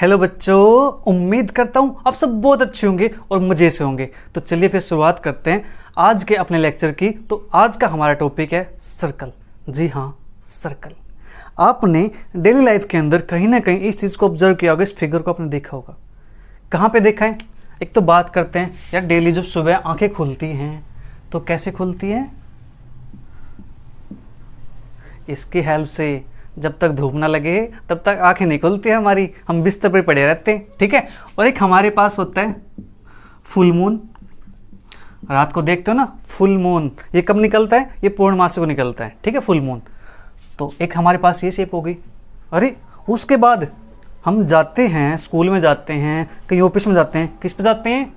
Hello बच्चों, उम्मीद करता हूँ आप सब बहुत अच्छे होंगे और मज़े से होंगे। तो चलिए फिर शुरुआत करते हैं आज के अपने लेक्चर की। तो आज का हमारा टॉपिक है सर्कल। जी हाँ, सर्कल। आपने डेली लाइफ के अंदर कहीं ना कहीं इस चीज़ को ऑब्जर्व किया होगा, इस फिगर को आपने देखा होगा। कहाँ पे देखा है? एक तो बात करते हैं यार, डेली जब सुबह आंखें खुलती हैं तो कैसे खुलती हैं? इसकी हेल्प से। जब तक धूप ना लगे तब तक आंखें नहीं खुलती है हमारी, हम बिस्तर पर पड़े रहते हैं, ठीक है। और एक हमारे पास होता है फुल मून। रात को देखते हो ना फुल मून, ये कब निकलता है? ये पूर्णमासी को निकलता है, ठीक है, फुल मून। तो एक हमारे पास ये शेप होगी। अरे उसके बाद हम जाते हैं, स्कूल में जाते हैं, कहीं ऑफिस में जाते हैं, किस पे जाते हैं?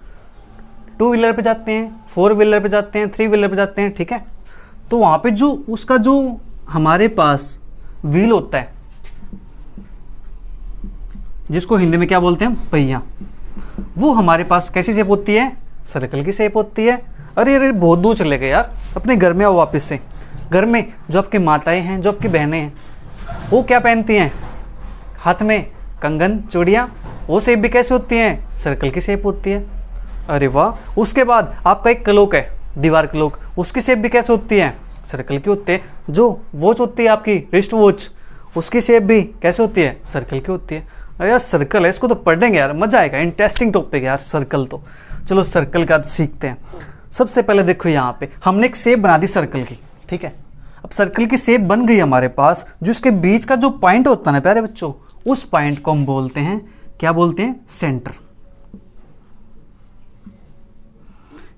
2 व्हीलर पे जाते हैं, 4 व्हीलर पे जाते हैं, 3 व्हीलर पे जाते हैं, ठीक है। तो वहाँ पे जो उसका जो हमारे पास व्हील होता है, जिसको हिंदी में क्या बोलते हैं? पहिया, वो हमारे पास कैसी शेप होती है? सर्कल की शेप होती है। अरे अरे बहुत दूर चले गए यार, अपने घर में आओ वापस से। घर में जो आपकी माताएं हैं, जो आपकी बहनें हैं, वो क्या पहनती हैं? हाथ में कंगन, चूड़ियाँ। वो शेप भी कैसे होती हैं? सर्कल की शेप होती है। अरे वाह। उसके बाद आपका एक क्लॉक है, दीवार क्लॉक, उसकी शेप भी कैसे होती है? सर्कल की होती है। जो वॉच होती है आपकी रिस्ट वॉच, उसकी शेप भी कैसे होती है? सर्कल की होती है। अरे यार सर्कल है, इसको तो पढ़ेंगे यार, मजा आएगा, इंटरेस्टिंग टॉपिक है यार सर्कल। तो चलो सर्कल का सीखते हैं। सबसे पहले देखो यहाँ पे हमने एक शेप बना दी सर्कल की, ठीक है। अब सर्कल की शेप बन गई हमारे पास, जो इसके बीच का जो पॉइंट होता है ना प्यारे बच्चों, उस पॉइंट को हम बोलते हैं, क्या बोलते हैं? सेंटर।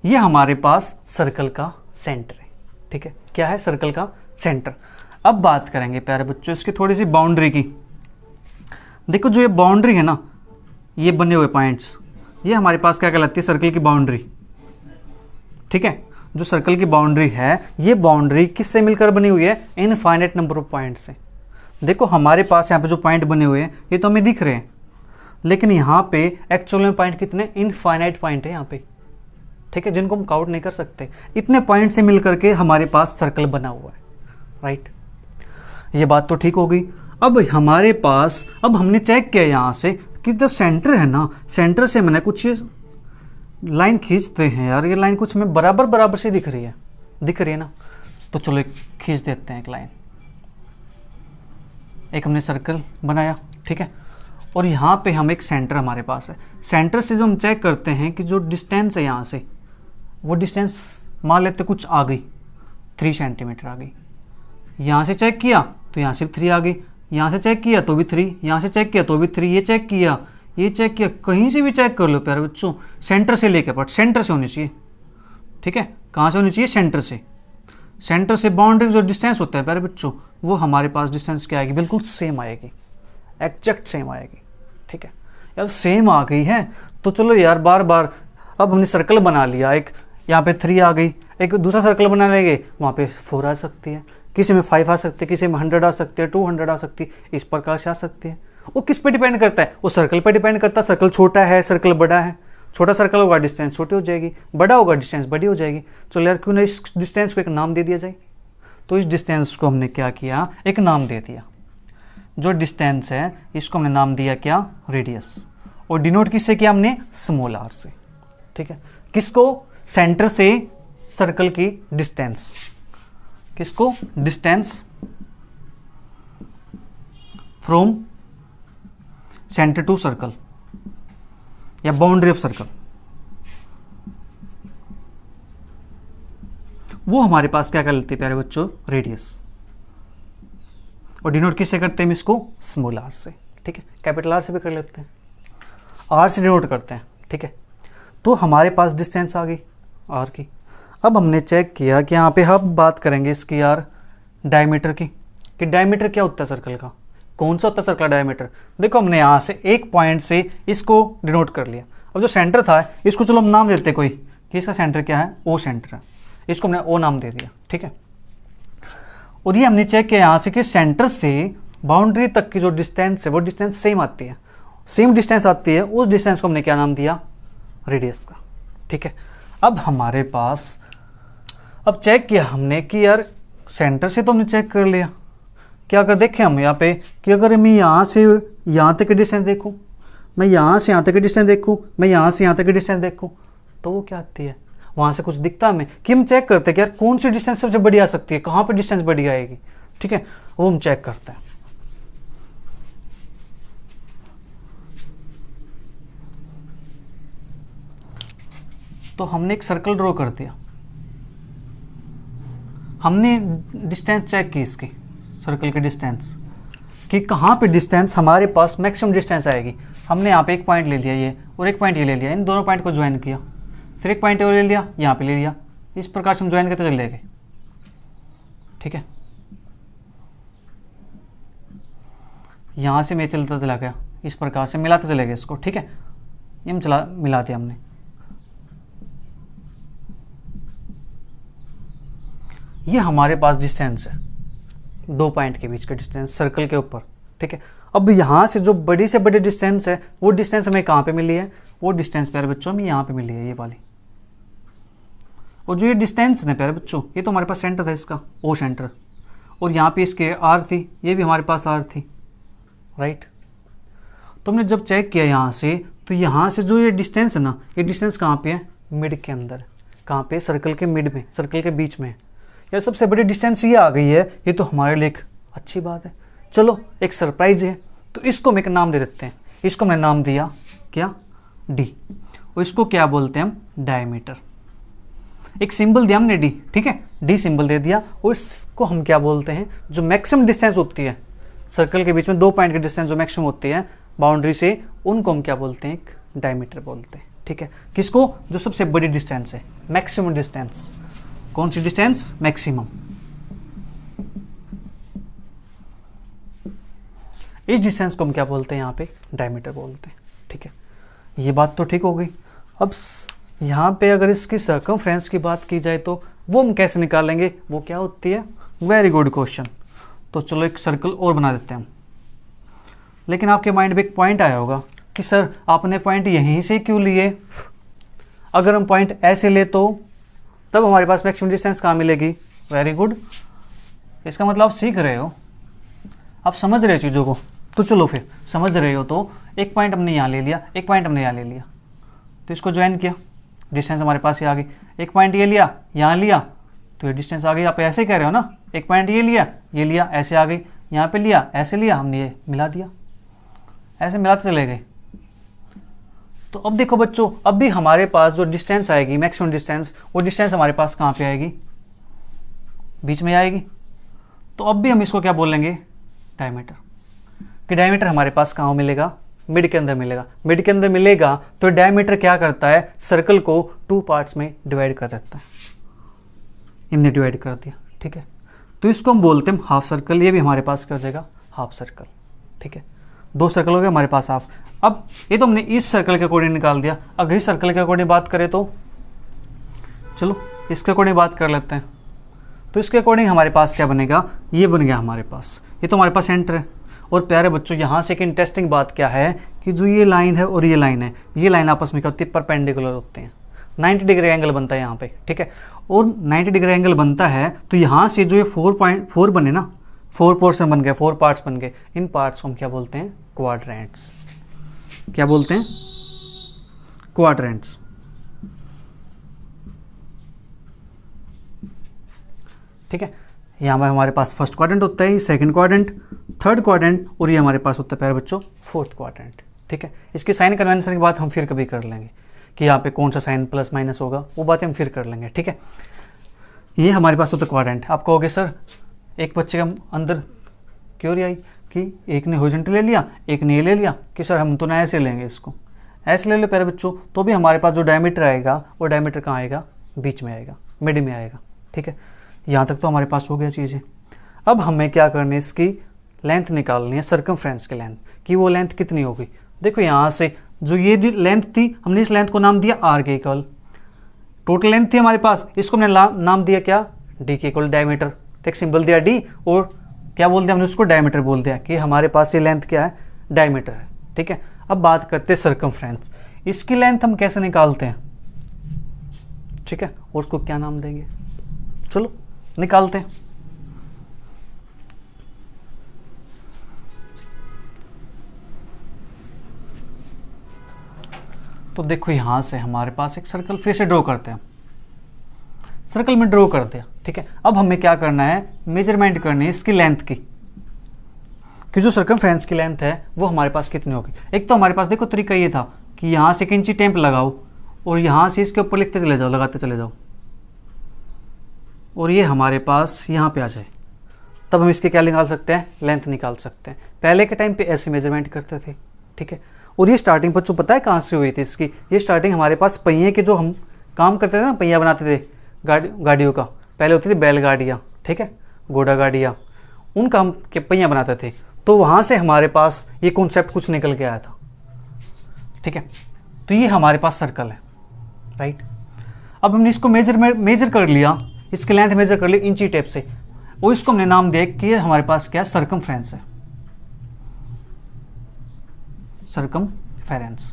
ये हमारे पास सर्कल का सेंटर है, ठीक है। क्या है? सर्कल का सेंटर। अब बात करेंगे प्यारे बच्चों इसकी थोड़ी सी बाउंड्री की। देखो जो ये बाउंड्री है ना, ये बने हुए पॉइंट्स, ये हमारे पास क्या कहलाती है? सर्कल की बाउंड्री, ठीक है। जो सर्कल की बाउंड्री है, ये बाउंड्री किससे मिलकर बनी हुई है? इनफाइनाइट नंबर ऑफ पॉइंट से। देखो हमारे पास यहाँ पे जो पॉइंट बने हुए हैं ये तो हमें दिख रहे हैं, लेकिन यहाँ पे एक्चुअल में पॉइंट कितने? इनफाइनाइट पॉइंट है यहाँ पे, ठीक है, जिनको हम काउंट नहीं कर सकते। इतने पॉइंट से मिलकर के हमारे पास सर्कल बना हुआ है, राइट। ये बात तो ठीक हो गई। अब हमारे पास, अब हमने चेक किया यहाँ से कि जो सेंटर है ना, सेंटर से मैंने कुछ लाइन खींचते हैं यार, ये लाइन कुछ में बराबर बराबर से दिख रही है ना। तो चलो एक खींच देते हैं एक लाइन। एक हमने सर्कल बनाया, ठीक है। और यहाँ पे हम एक सेंटर हमारे पास है। सेंटर से जो हम चेक करते हैं कि जो डिस्टेंस है यहाँ से, वो डिस्टेंस मान लेते कुछ आ गई, 3 सेंटीमीटर आ गई। यहाँ से चेक किया तो यहाँ से 3 आ गई, यहाँ से चेक किया तो भी 3, यहाँ से चेक किया तो भी 3, ये चेक किया, कहीं से भी चेक कर लो प्यारे बच्चों, सेंटर से लेकर बट सेंटर से होनी चाहिए, ठीक है। कहाँ से होनी चाहिए? सेंटर से। सेंटर से बाउंड्री जो डिस्टेंस होता है प्यारे बच्चों, वो हमारे पास डिस्टेंस क्या आएगी? बिल्कुल सेम आएगी, एग्जैक्ट सेम आएगी, ठीक है। यार सेम आ गई है तो चलो यार बार बार, अब हमने सर्कल बना लिया, एक यहाँ पे 3 आ गई, एक दूसरा सर्कल बना लेंगे, वहाँ पे 4 आ सकती है, किसी में 5 आ सकती है, किसी में 100 आ सकती है, 200 आ सकती है, इस प्रकार से आ सकती है। वो किस पे डिपेंड करता है? वो सर्कल पे डिपेंड करता है। सर्कल छोटा है, सर्कल बड़ा है, छोटा सर्कल होगा डिस्टेंस छोटी हो जाएगी, बड़ा होगा डिस्टेंस बड़ी हो जाएगी। चलो यार क्यों ना इस डिस्टेंस को एक नाम दे दिया जाए। तो इस डिस्टेंस को हमने क्या किया? एक नाम दे दिया। जो डिस्टेंस है इसको हमने नाम दिया क्या? रेडियस। और डिनोट किससे किया हमने? स्मॉल आर से, ठीक है। किसको? सेंटर से सर्कल की डिस्टेंस। किसको? Distance from centre to circle या बाउंड्री ऑफ सर्कल, वो हमारे पास क्या कर लेते हैं प्यारे बच्चों? रेडियस। और डिनोट किससे करते हैं इसको? स्मॉल आर से, ठीक है। कैपिटल आर से भी कर लेते हैं, आर से डिनोट करते हैं, ठीक है। तो हमारे पास डिस्टेंस आ गई आर की। अब हमने चेक किया कि यहाँ पे हम बात करेंगे इसकी यार डायमीटर की, कि डायमीटर क्या होता है सर्कल का, कौन सा होता है सर्कल का डायमीटर। देखो हमने यहाँ से एक पॉइंट से इसको डिनोट कर लिया। अब जो सेंटर था इसको चलो हम नाम देते कोई, कि इसका सेंटर क्या है? ओ सेंटर है, इसको हमने ओ नाम दे दिया, ठीक है। और ये हमने चेक किया यहाँ से कि सेंटर से बाउंड्री तक की जो डिस्टेंस है वो डिस्टेंस सेम आती है, सेम डिस्टेंस आती है। उस डिस्टेंस को हमने क्या नाम दिया? रेडियस का, ठीक है। अब हमारे पास, अब चेक किया हमने कि यार सेंटर से तो हमने चेक कर लिया, क्या कर देखें हम यहाँ पे कि अगर मैं यहाँ से यहाँ तक की डिस्टेंस देखूँ, मैं यहाँ से यहाँ तक की डिस्टेंस देखूँ, मैं यहाँ से यहाँ तक की डिस्टेंस देखूँ, तो वो क्या आती है, वहाँ से कुछ दिखता है हमें कि हम चेक करते हैं कि यार कौन सी डिस्टेंस सबसे बड़ी आ सकती है, कहाँ पर डिस्टेंस बड़ी आएगी, ठीक है, वो हम चेक करते हैं। तो हमने एक सर्कल ड्रॉ कर दिया, हमने डिस्टेंस चेक की इसकी, सर्कल की डिस्टेंस कि कहाँ पे डिस्टेंस हमारे पास मैक्सिमम डिस्टेंस आएगी। हमने यहाँ पे एक पॉइंट ले लिया ये, और एक पॉइंट ये ले लिया, इन दोनों पॉइंट को ज्वाइन किया, फिर एक पॉइंट और ले लिया, यहाँ पे ले लिया, इस प्रकार से हम ज्वाइन करते चले गए, ठीक है। यहाँ से मैं चलता चला गया, इस प्रकार से मिलाते चले गए इसको, ठीक है, ये हम मिला दिया हमने। ये हमारे पास डिस्टेंस है, दो पॉइंट के बीच का डिस्टेंस सर्कल के ऊपर, ठीक है। अब यहाँ से जो बड़ी से बड़ी डिस्टेंस है, वो डिस्टेंस हमें कहाँ पे मिली है, वो डिस्टेंस प्यारे बच्चों में यहाँ पे मिली है, ये वाली। और जो ये डिस्टेंस है प्यारे बच्चों, ये तो हमारे पास सेंटर था इसका, ओ सेंटर, और यहाँ पे इसके आर थी, ये भी हमारे पास आर थी, राइट। तो हमने जब चेक किया यहाँ से, तो यहाँ से जो ये डिस्टेंस है ना, ये डिस्टेंस कहाँ पे है, मिड के अंदर, कहाँ पे, सर्कल के मिड में, सर्कल के बीच में। यार सबसे बड़ी डिस्टेंस ये आ गई है, ये तो हमारे लिए एक अच्छी बात है। चलो एक सरप्राइज है, तो इसको हम एक नाम दे देते हैं, इसको मैंने नाम दिया क्या, डी, और इसको क्या बोलते हैं हम, डायमीटर। एक सिंबल दिया हमने डी, ठीक है, डी सिंबल दे दिया, और इसको हम क्या बोलते हैं, जो मैक्सिमम डिस्टेंस होती है सर्कल के बीच में, दो पॉइंट की डिस्टेंस जो मैक्सिमम होती है बाउंड्री से, उनको हम क्या बोलते हैं, एक डायमीटर बोलते हैं, ठीक है। किसको, जो सबसे बड़ी डिस्टेंस है, मैक्सिमम डिस्टेंस। कौन सी डिस्टेंस, मैक्सिमम। इस डिस्टेंस को हम क्या बोलते हैं, यहाँ पे डायमीटर बोलते हैं, ठीक है। ये बात तो ठीक हो गई। अब यहाँ पे अगर इसकी सर्कमफ्रेंस की बात की जाए, तो वो हम कैसे निकालेंगे, वो क्या होती है, वेरी गुड क्वेश्चन। तो चलो एक सर्कल और बना देते हैं हम। लेकिन आपके माइंड में एक पॉइंट आया होगा कि सर आपने पॉइंट यहीं से क्यों लिए, अगर हम पॉइंट ऐसे ले तो तब हमारे पास मैक्सिमम डिस्टेंस कहाँ मिलेगी। वेरी गुड, इसका मतलब आप सीख रहे हो, आप समझ रहे हो चीज़ों को। तो चलो फिर समझ रहे हो, तो एक पॉइंट हमने यहाँ ले लिया, एक पॉइंट हमने यहाँ ले लिया, तो इसको ज्वाइन किया, डिस्टेंस हमारे पास ये आ गई। एक पॉइंट ये लिया, यहाँ लिया, तो ये डिस्टेंस आ गई। आप ऐसे ही कह रहे हो ना, एक पॉइंट ये लिया, ऐसे आ गई, यहाँ पे लिया, ऐसे लिया, हमने ये मिला दिया, ऐसे मिलाते चले गए। तो अब देखो बच्चों, अब भी हमारे पास जो डिस्टेंस आएगी, मैक्सिमम डिस्टेंस, वो डिस्टेंस हमारे पास कहाँ पे आएगी, बीच में आएगी। तो अब भी हम इसको क्या बोलेंगे, डायमीटर। कि डायमीटर हमारे पास कहाँ मिलेगा, मिड के अंदर मिलेगा। मिड के अंदर मिलेगा तो डायमीटर क्या करता है, सर्कल को टू पार्ट्स में डिवाइड कर देता है। इनने डिवाइड कर दिया, ठीक है। तो इसको हम बोलते हैं हाफ सर्कल। ये भी हमारे पास क्या हो जाएगा, हाफ सर्कल, ठीक है। दो सर्कल हो गए हमारे पास हाफ। अब ये तो हमने इस सर्कल के अकॉर्डिंग निकाल दिया। अगर इस सर्कल के अकॉर्डिंग बात करें तो चलो इसके अकॉर्डिंग बात कर लेते हैं। तो इसके अकॉर्डिंग हमारे पास क्या बनेगा, ये बन गया हमारे पास। ये तो हमारे पास सेंटर है। और प्यारे बच्चों, यहाँ से एक इंटरेस्टिंग बात क्या है कि जो ये लाइन है और ये लाइन है, ये लाइन आपस में क्या होती है, परपेंडिकुलर होते हैं। 90 डिग्री एंगल बनता है यहाँ पे, ठीक है। और 90 डिग्री एंगल बनता है तो यहाँ से जो ये 4.4 बने ना, 4 पोर्शन बन गए, 4 पार्ट्स बन गए। इन पार्ट्स को हम क्या बोलते हैं, क्वाड्रेंट्स। क्या बोलते हैं, क्वाड्रेंट्स, ठीक है। यहाँ पर हमारे पास फर्स्ट क्वाड्रेंट होता है, सेकंड क्वाड्रेंट, थर्ड क्वाड्रेंट, और ये हमारे पास होता है प्यारे बच्चों फोर्थ क्वाड्रेंट, ठीक है। इसकी साइन कन्वेंशन की बात हम फिर कभी कर लेंगे कि यहाँ पे कौन सा साइन प्लस माइनस होगा, वो बातें हम फिर कर लेंगे, ठीक है। ये हमारे पास होता है क्वाड्रेंट। आप कहोगे सर एक बच्चे का अंदर क्यों आई कि एक ने हॉरिजॉन्टल ले लिया, एक ने ये ले लिया, कि सर हम तो ना ऐसे लेंगे, इसको ऐसे ले लो प्यारे बच्चों, तो भी हमारे पास जो डायमीटर आएगा वो डायमीटर कहाँ आएगा, बीच में आएगा, मिड में आएगा, ठीक है। यहाँ तक तो हमारे पास हो गया चीज़ें। अब हमें क्या करनी है, इसकी लेंथ निकालनी है, सर्कमफ्रेंस की लेंथ, कि वो लेंथ कितनी होगी। देखो यहाँ से जो ये लेंथ थी, हमने इस लेंथ को नाम दिया आर के इक्वल। टोटल लेंथ थी हमारे पास, इसको हमने नाम दिया क्या, डी के इक्वल डायमीटर। एक सिंबल दिया डी, और क्या बोल दिया हमने उसको, डायमीटर बोल दिया, कि हमारे पास ये लेंथ क्या है, डायमीटर है, ठीक है। अब बात करते हैं सर्कमफ्रेंस। इसकी लेंथ हम कैसे निकालते हैं, ठीक है, और उसको क्या नाम देंगे, चलो निकालते हैं। तो देखो यहाँ से हमारे पास एक सर्कल फिर से ड्रॉ करते हैं, सर्कल में ड्रॉ कर दिया, ठीक है। अब हमें क्या करना है, मेजरमेंट करनी है इसकी लेंथ की, कि जो सर्कमफ्रेंस की लेंथ है वो हमारे पास कितनी होगी। एक तो हमारे पास देखो तरीका ये था कि यहाँ से 1 इंची टेम्प लगाओ और यहाँ से इसके ऊपर लिखते चले जाओ, लगाते चले जाओ, और ये हमारे पास यहाँ पे आ जाए, तब हम इसके क्या निकाल सकते हैं, लेंथ निकाल सकते हैं। पहले के टाइम पे ऐसे मेजरमेंट करते थे, ठीक है। और ये स्टार्टिंग बच्चों पता है कहाँ से हुई थी इसकी, ये स्टार्टिंग हमारे पास पहिए के, जो हम काम करते थे ना, पहिया बनाते थे गाड़ियों का, पहले होती थी बैलगाड़ियाँ, ठीक है, घोड़ा गाड़ियाँ, उनका हम के पहिया बनाते थे, तो वहाँ से हमारे पास ये कॉन्सेप्ट कुछ निकल के आया था, ठीक है। तो ये हमारे पास सर्कल है, राइट। अब हमने इसको मेजर कर लिया, इसकी लेंथ मेजर कर ली इंची टेप से, और इसको हमने नाम दिया कि ये हमारे पास क्या है, सर्कमफ्रेंस है, सर्कमफेरेंस,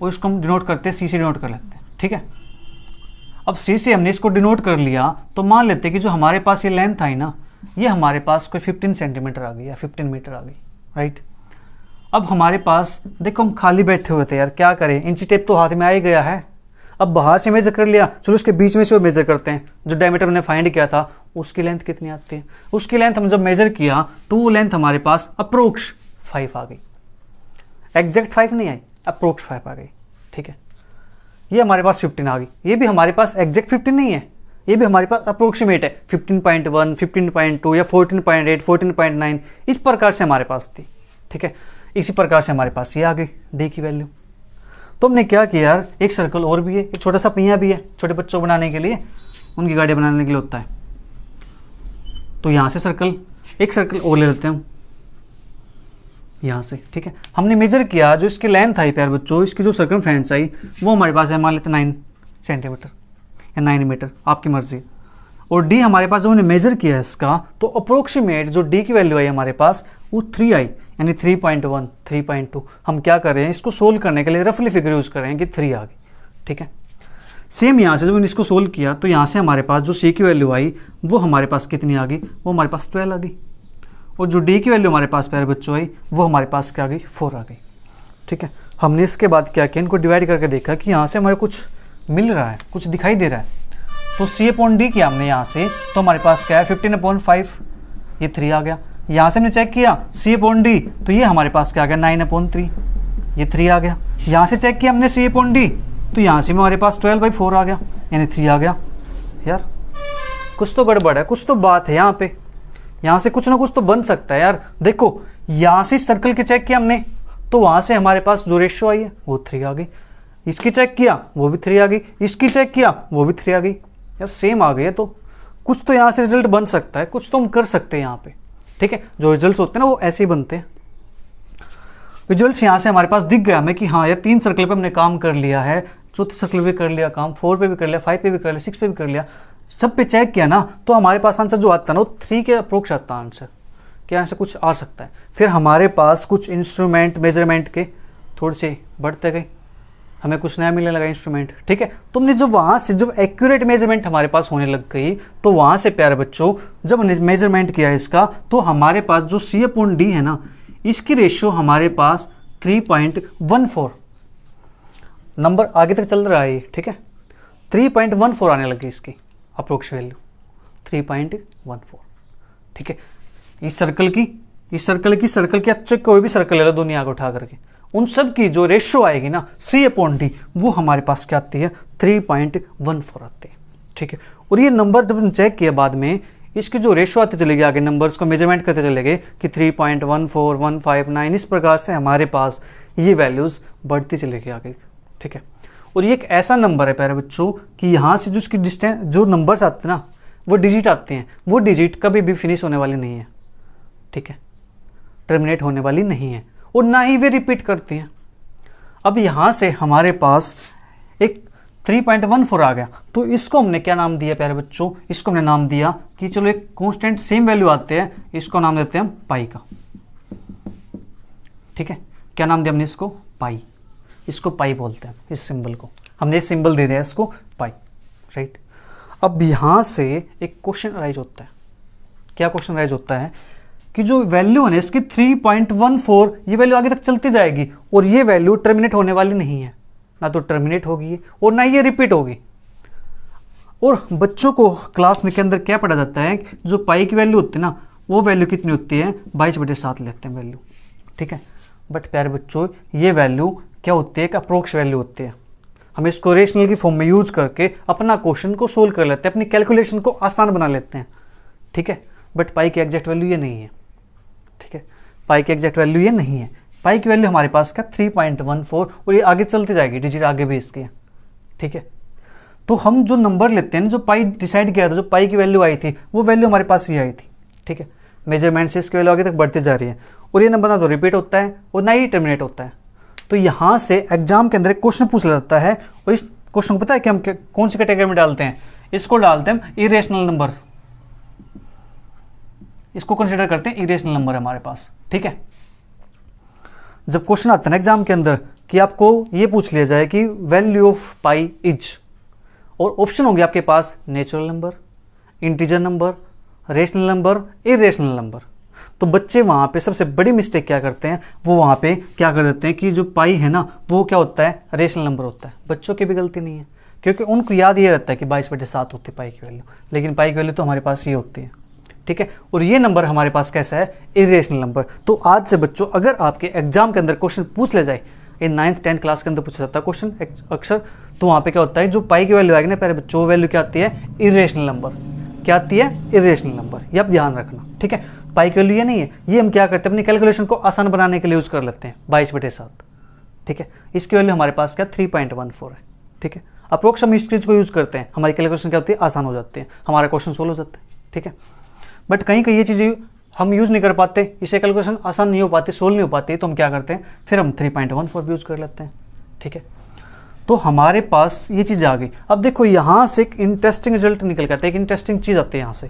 और इसको हम डिनोट करते हैं, सी से डिनोट कर लेते हैं, ठीक है। अब सी से हमने इसको डिनोट कर लिया, तो मान लेते हैं कि जो हमारे पास ये लेंथ आई ना, ये हमारे पास कोई 15 सेंटीमीटर आ गई या 15 मीटर आ गई, राइट। अब हमारे पास देखो हम खाली बैठे हुए थे यार, क्या करें, इंची टेप तो हाथ में आ ही गया है। अब बाहर से मेजर कर लिया, चलो उसके बीच में से मेजर करते हैं, जो डायमीटर हमने फाइंड किया था उसकी लेंथ कितनी आती है। उसकी लेंथ हम जब मेजर किया तो वो लेंथ हमारे पास अप्रोक्स 5 आ गई, एग्जैक्ट 5 नहीं आई, अप्रोक्स 5 आ गई, ठीक है। ये हमारे पास 15 आ गई, ये भी हमारे पास एग्जैक्ट 15 नहीं है, ये भी हमारे पास अप्रोक्सीमेट है, 15.1, 15.2 या 14.8, 14.9, इस प्रकार से हमारे पास थी, ठीक है। इसी प्रकार से हमारे पास ये आ गई डी की वैल्यू। तो हमने क्या किया यार, एक सर्कल और भी है, एक छोटा सा पहिया भी है, छोटे बच्चों को बनाने के लिए, उनकी गाड़ी बनाने के लिए होता है। तो यहाँ से एक सर्कल और ले लेते हैं हम यहाँ से, ठीक है। हमने मेजर किया, जो इसकी लेंथ आई प्यारे बच्चों, इसकी जो सर्कमफ्रेंस आई वो हमारे पास है, मान लेते 9 सेंटीमीटर या 9 मीटर, आपकी मर्जी। और डी हमारे पास जो हमने मेजर किया है इसका, तो अप्रोक्सीमेट जो डी की वैल्यू आई हमारे पास वो 3 आई, यानी 3.1, 3.2। हम क्या कर रहे हैं, इसको सोल्व करने के लिए रफली फिगर यूज कर रहे हैं कि 3 आ गई, ठीक है। सेम यहाँ से जब मैंने इसको सोल्व किया तो यहाँ से हमारे पास जो सी की वैल्यू आई वो हमारे पास कितनी आ गई, वो हमारे पास 12 आ गई। और जो डी की वैल्यू हमारे पास प्यारे बच्चों आई वो हमारे पास क्या आ गई, 4 आ गई, ठीक है। हमने इसके बाद क्या किया, इनको डिवाइड करके देखा कि यहाँ से हमारे कुछ मिल रहा है, कुछ दिखाई दे रहा है, तो C/D किया हमने यहाँ से, तो हमारे पास क्या है 15/5, ये 3 आ गया। यहाँ से हमने चेक किया C/D, तो ये हमारे पास क्या आ गया 9/3, ये 3 आ गया। यहाँ से चेक किया हमने C/D, तो यहाँ से हमारे पास 12/4 आ गया, यानी 3 आ गया। यार कुछ तो गड़बड़ है, कुछ तो बात है यहाँ पे, यहाँ से कुछ ना कुछ तो बन सकता है यार। देखो यहाँ से सर्कल के चेक किया हमने, तो वहाँ से हमारे पास जो रेशियो आई है वो 3 आ गई, इसकी चेक किया वो भी 3 आ गई, इसकी चेक किया वो भी 3 आ गई। यार सेम आ गई है, तो कुछ तो यहाँ से रिजल्ट बन सकता है, कुछ तो हम कर सकते हैं यहाँ पे, ठीक है। जो रिजल्ट्स होते हैं ना वो ऐसे ही बनते हैं। रिजल्ट्स यहाँ से हमारे पास दिख गया हमें कि हाँ यार 3 सर्कल पे हमने काम कर लिया है, चौथे सर्कल पे कर लिया काम, 4 पे भी कर लिया, 5 पे भी कर लिया, 6 पे भी कर लिया, सब पे चेक किया ना, तो हमारे पास आंसर जो आता है ना वो 3 के अप्रोक्स आता है आंसर, क्या आंसर कुछ आ सकता है। फिर हमारे पास कुछ इंस्ट्रूमेंट मेजरमेंट के थोड़े से बढ़ते गए, हमें कुछ नया मिलने लगा इंस्ट्रूमेंट, ठीक है। तुमने जब वहाँ से जब एक्यूरेट मेजरमेंट हमारे पास होने लग गई, तो वहाँ से प्यारे बच्चों जब मेजरमेंट किया इसका, तो हमारे पास जो C/D है ना, इसकी रेशियो हमारे पास 3.14, नंबर आगे तक चल रहा है, ठीक है। 3.14 आने लगी इसकी अप्रोक्स वैल्यू, 3.14, ठीक है। इस सर्कल की अच्छे कोई भी सर्कल ले लो दुनिया को उठा करके, उन सब की जो रेशियो आएगी ना C/D, वो हमारे पास क्या आती है 3.14 आती है, ठीक है। और ये नंबर जब चेक किया बाद में, इसकी जो रेशियो आती चलेगी आगे, नंबर्स को मेजरमेंट करते चले गए कि 3.14, 159, इस प्रकार से हमारे पास ये वैल्यूज़ बढ़ती चलेगी आगे, ठीक है। और ये एक ऐसा नंबर है प्यारे बच्चों कि यहाँ से जो इसकी डिस्टेंस, जो नंबर्स आते हैं ना, वो डिजिट आते हैं, वो डिजिट कभी भी फिनिश होने वाली नहीं है, ठीक है, टर्मिनेट होने वाली नहीं है, और ना ही वे रिपीट करती हैं। अब यहाँ से हमारे पास एक 3.14 आ गया, तो इसको हमने क्या नाम दिया प्यारे बच्चों, इसको हमने नाम दिया कि चलो एक कांस्टेंट सेम वैल्यू आते हैं, इसको नाम देते हैं पाई का, ठीक है। क्या नाम दिया हमने इसको, पाई, इसको पाई बोलते हैं, इस सिंबल को हमने इस सिंबल दे दिया इसको पाई, राइट। अब यहाँ से एक क्वेश्चन अराइज होता है, क्या क्वेश्चन अराइज होता है कि जो वैल्यू है ना इसकी 3.14, ये वैल्यू आगे तक चलती जाएगी और ये वैल्यू टर्मिनेट होने वाली नहीं है, ना तो टर्मिनेट होगी और ना ये रिपीट होगी। और बच्चों को क्लास में के अंदर क्या पढ़ा जाता है, जो पाई की वैल्यू होती है ना, वो वैल्यू कितनी होती है, 22/7 लेते हैं वैल्यू, ठीक है। बट प्यारे बच्चों, ये वैल्यू क्या होती है, एक अप्रोक्स वैल्यू होती है। हम इसको रेशनल की फॉर्म में यूज करके अपना क्वेश्चन को सोल्व कर लेते हैं, अपनी कैलकुलेशन को आसान बना लेते हैं, ठीक है। बट पाई की एग्जैक्ट वैल्यू ये नहीं है, ठीक है। पाई की एग्जैक्ट वैल्यू ये नहीं है। पाई की वैल्यू हमारे पास क्या 3.14 और ये आगे चलती जाएगी, डिजिट आगे भी इसके, ठीक है। तो हम जो नंबर लेते हैं, जो पाई डिसाइड किया था, जो पाई की वैल्यू आई थी, वो वैल्यू हमारे पास ये आई थी, ठीक है। मेजरमेंट से इसकी वैल्यू आगे तक बढ़ती जा रही है और ये नंबर ना तो रिपीट होता है और ना ही टर्मिनेट होता है। तो यहाँ से एग्जाम के अंदर एक क्वेश्चन पूछ जाता है और इस क्वेश्चन को पता है कि हम कौन सी कैटेगरी में डालते हैं, इसको डालते हैं हम इरेशनल नंबर, इसको कंसिडर करते हैं इरेशनल नंबर हमारे पास, ठीक है। जब क्वेश्चन आता है ना एग्जाम के अंदर कि आपको ये पूछ लिया जाए कि वैल्यू ऑफ पाई इज, और ऑप्शन होंगे आपके पास natural number, integer number, rational number, irrational number, तो बच्चे वहाँ पे सबसे बड़ी मिस्टेक क्या करते हैं, वो वहाँ पे क्या कर देते हैं कि जो पाई है ना वो क्या होता है, रेशनल नंबर होता है। बच्चों की भी गलती नहीं है, क्योंकि उनको याद ये रहता है कि 22/7 होती है पाई की वैल्यू, लेकिन पाई की वैल्यू तो हमारे पास ये होती है, ठीक है। और ये नंबर हमारे पास कैसा है, इरेशनल नंबर। तो आज से बच्चों अगर आपके एग्जाम के अंदर क्वेश्चन पूछ ले जाए, ये 9th 10th क्लास के अंदर पूछा जाता है क्वेश्चन अक्सर, तो वहाँ पे क्या होता है, जो पाई की वैल्यू आएगी ना पहले बच्चों, वो वैल्यू क्या आती है, इरेशनल नंबर। क्या आती है, इरेशनल नंबर। ये आप ध्यान रखना, ठीक है। पाई की वैल्यू ये नहीं है, ये हम क्या करते हैं, अपनी कैलकुलेशन को आसान बनाने के लिए यूज कर लेते हैं 22/7, ठीक है। इसकी वैल्यू हमारे पास क्या 3.14 है, ठीक है। अप्रोक्स हम इस चीज़ को यूज करते हैं, हमारी कैलकुलेशन क्या होती है, आसान हो जाती है, हमारा क्वेश्चन सोल्व हो जाता है, ठीक है। बट कहीं कहीं ये चीज़ें हम यूज़ नहीं कर पाते, इसे कैलकुलेशन आसान नहीं हो पाती, सोल्व नहीं हो पाती, तो हम क्या करते हैं, फिर हम 3.14 भी यूज़ कर लेते हैं, ठीक है। तो हमारे पास ये चीज़ आ गई। अब देखो यहाँ से एक इंटरेस्टिंग रिजल्ट निकल के आता है, एक इंटरेस्टिंग चीज़ आती है यहाँ से,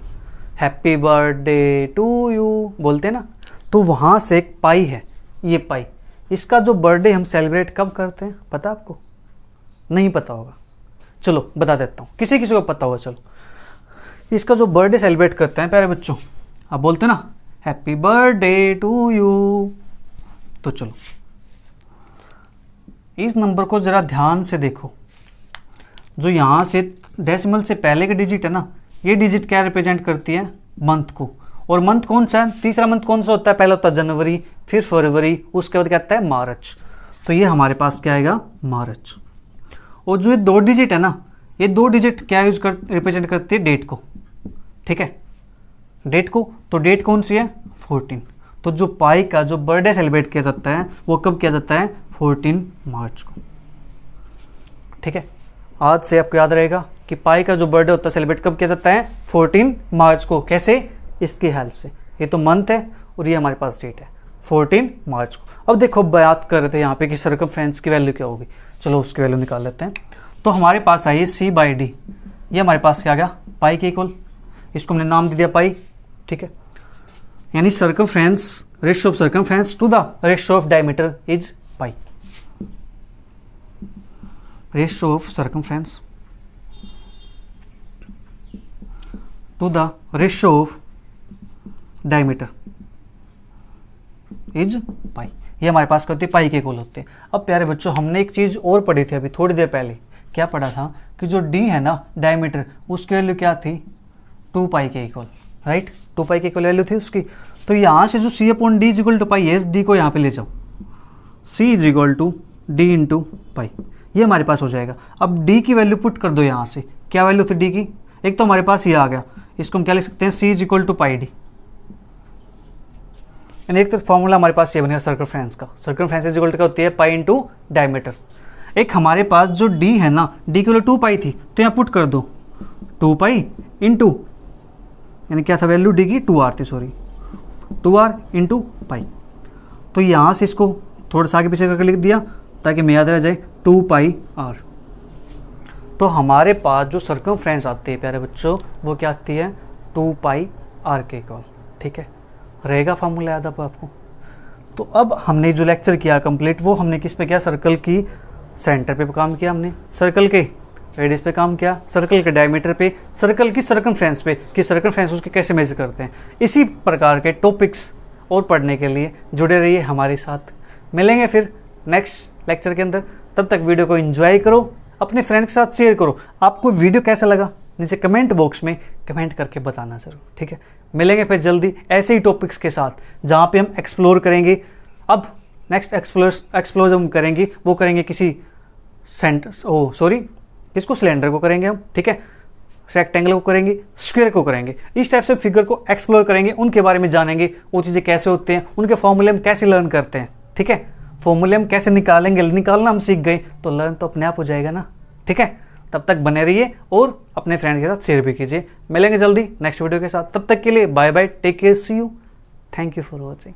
हैप्पी बर्थडे टू यू बोलते हैं ना, तो वहाँ से एक पाई है, ये पाई, इसका जो बर्थडे हम सेलिब्रेट कब करते हैं, पता आपको? नहीं पता होगा, चलो बता देता हूँ, किसी किसी को पता होगा। चलो, इसका जो बर्थडे सेलिब्रेट करते हैं प्यारे बच्चों, आप बोलते हैं ना हैप्पी बर्थडे टू यू, तो चलो इस नंबर को ज़रा ध्यान से देखो, जो यहाँ से डेसिमल से पहले के डिजिट है ना, ये डिजिट क्या रिप्रेजेंट करती है, मंथ को। और मंथ कौन सा है, तीसरा मंथ कौन सा होता है, पहला होता है जनवरी, फिर फरवरी, उसके बाद क्या आता है मार्च, तो ये हमारे पास क्या आएगा, मार्च। और जो ये 2 डिजिट है ना, ये 2 डिजिट क्या रिप्रेजेंट करती है, डेट को, ठीक है, डेट को। तो डेट कौन सी है, 14। तो जो पाई का जो बर्थडे सेलिब्रेट किया जाता है वो कब किया जाता है, 14 मार्च को, ठीक है। आज से आपको याद रहेगा कि पाई का जो बर्थडे होता है सेलिब्रेट कब किया जाता है, 14 मार्च को। कैसे, इसकी हेल्प से। ये तो मंथ है और ये हमारे पास डेट है 14 मार्च को। अब देखो बात कर रहे थे यहाँ पे कि सर्कमफ्रेंस की वैल्यू क्या होगी, चलो उसकी वैल्यू निकाल लेते हैं। तो हमारे पास आई C/D, ये हमारे पास क्या आ गया, पाई के इक्वल, इसको हमने नाम दे दिया पाई, ठीक है। यानी circumference, ratio of circumference to the ratio of diameter is pi. Ratio of circumference to the ratio of diameter is pi. ये हमारे पास क्या होती है, पाई के इक्वल होते हैं। अब प्यारे बच्चों हमने एक चीज़ और पढ़ी थी अभी थोड़ी देर पहले, क्या पढ़ा था कि जो d है ना डायमीटर, उसकी वैल्यू क्या थी, 2 पाई के इक्वल, राइट, 2 पाई के इक्वल वैल्यू थी उसकी। तो यहाँ से जो C/D इज इक्वल टू पाई है, इस d को यहाँ पे ले जाओ, C is equal to D into pi, ये हमारे पास हो जाएगा। अब d की वैल्यू पुट कर दो यहाँ से, क्या वैल्यू थी d की, एक तो हमारे पास ये आ गया, इसको हम क्या लिख सकते हैं, C is equal to pi d। यानी एक तो फॉर्मूला हमारे पास ये बनेगा सर्कमफ्रेंस का, सर्कमफ्रेंस इज इक्वल टू क्या होती है, पाई इंटू डायमीटर। एक हमारे पास जो d है ना, d की वैल्यू 2 पाई थी, तो यहाँ पुट कर दो 2 पाई इंटू, यानी क्या था वैल्यू d की, 2r थी, सॉरी 2r इंटू पाई। तो यहाँ से इसको थोड़ा सा आगे पीछे करके लिख दिया ताकि मैं याद रह जाए, 2 पाई r। तो हमारे पास जो सर्कमफ्रेंस आती है प्यारे बच्चों, वो क्या आती है, 2 पाई r के इक्वल, ठीक है। रहेगा फॉर्मूला याद आपको। तो अब हमने जो लेक्चर किया कंप्लीट, वो हमने किस पे किया, सर्कल की सेंटर पे काम किया हमने, सर्कल के रेडियस पे काम किया, सर्कल के डायमीटर पे, सर्कल की सर्कमफ्रेंस पे कि सर्कमफ्रेंस उसके कैसे मेजर करते हैं। इसी प्रकार के टॉपिक्स और पढ़ने के लिए जुड़े रहिए हमारे साथ। मिलेंगे फिर नेक्स्ट लेक्चर के अंदर। तब तक वीडियो को एंजॉय करो, अपने फ्रेंड्स के साथ शेयर करो। आपको वीडियो कैसा लगा नीचे कमेंट बॉक्स में कमेंट करके बताना ज़रूर, ठीक है। मिलेंगे फिर जल्दी ऐसे ही टॉपिक्स के साथ जहाँ पे हम एक्सप्लोर करेंगे। अब नेक्स्ट एक्सप्लोर हम करेंगे वो करेंगे किसी किसको, सिलेंडर को करेंगे हम, ठीक है। रेक्टेंगल को करेंगे, स्क्वायर को करेंगे, इस टाइप से फिगर को एक्सप्लोर करेंगे, उनके बारे में जानेंगे, वो चीज़ें कैसे होते हैं, उनके फॉर्मूले हम कैसे लर्न करते हैं, ठीक है। फॉर्मूले हम कैसे निकालेंगे, निकालना हम सीख गए तो लर्न तो अपने आप हो जाएगा ना, ठीक है। तब तक बने रहिए और अपने फ्रेंड के साथ शेयर भी कीजिए। मिलेंगे जल्दी नेक्स्ट वीडियो के साथ, तब तक के लिए bye bye, take care, see you, thank you for watching.